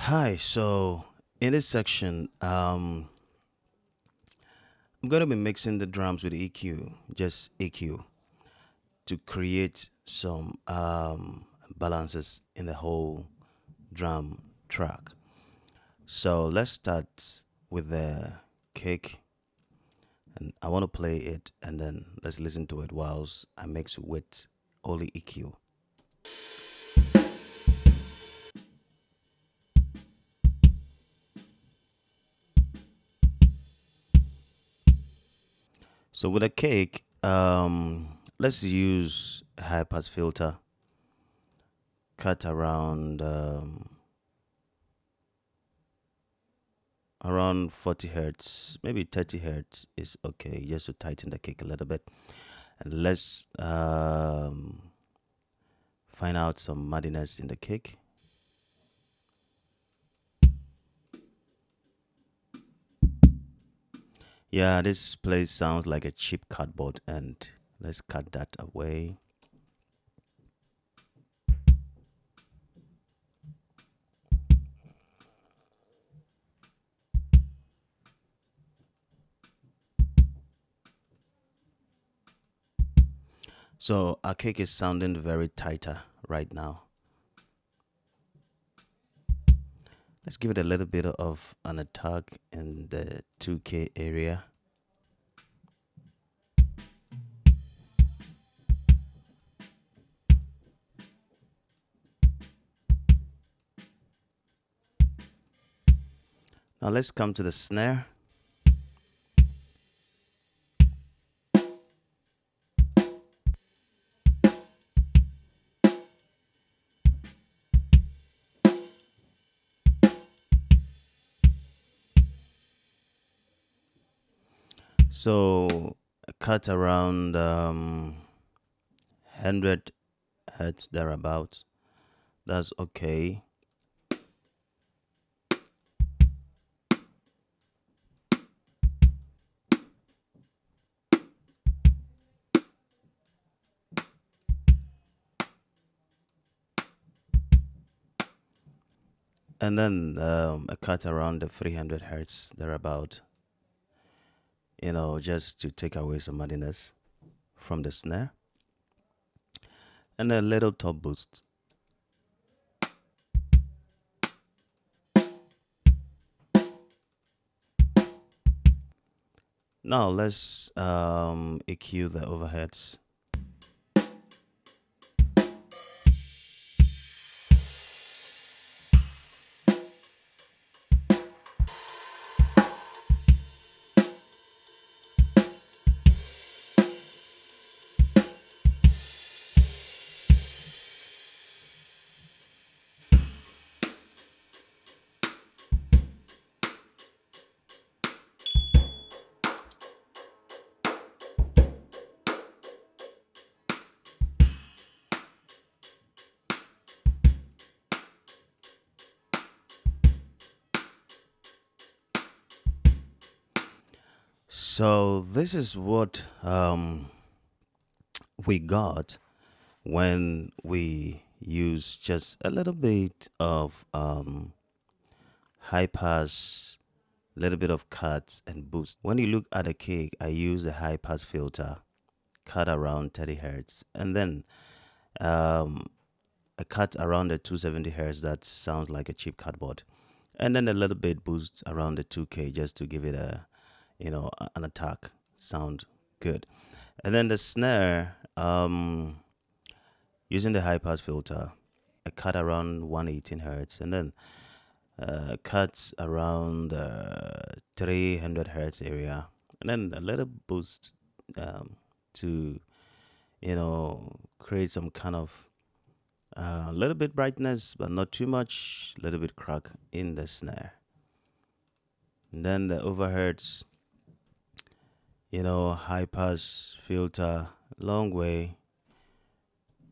Hi, so in this section, I'm going to be mixing the drums with EQ, just EQ, to create some balances in the whole drum track. So let's start with the kick, and I want to play it, and then let's listen to it whilst I mix it with only EQ. So with a kick, let's use a high pass filter, cut around 40 hertz, maybe 30 hertz is okay, just to tighten the kick a little bit. And let's find out some muddiness in the kick. Yeah, this place sounds like a cheap cardboard, and let's cut that away. So our kick is sounding very tighter right now. Let's give it a little bit of an attack in the 2K area. Now let's come to the snare. So cut around 100 hertz thereabouts. That's okay. And then a cut around the 300 hertz thereabout, just to take away some muddiness from the snare. And a little top boost. Now let's EQ the overheads. So this is what we got when we use just a little bit of high pass, little bit of cuts and boost. When you look at the kick, I use a high pass filter, cut around 30 hertz, and then um, a cut around the 270 hertz that sounds like a cheap cardboard, and then a little bit boost around the 2K just to give it an attack sound good. And then the snare, using the high pass filter, I cut around 118 hertz, and then cuts around 300 hertz area, and then a little boost to create some kind of a little bit brightness, but not too much. A little bit crack in the snare. And then the overheads, high pass filter, long way.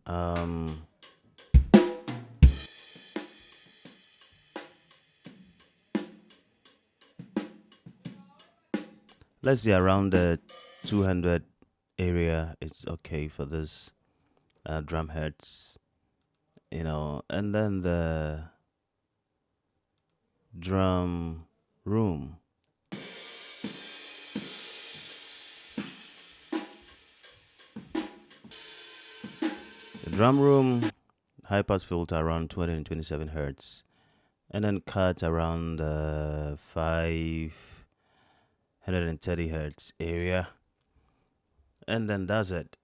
Um, let's see, around the 200 area, it's okay for this drum heads, and then drum room. The drum room high pass filter around 20 and 27 hertz, and then cut around 530 hertz area, and then that's it.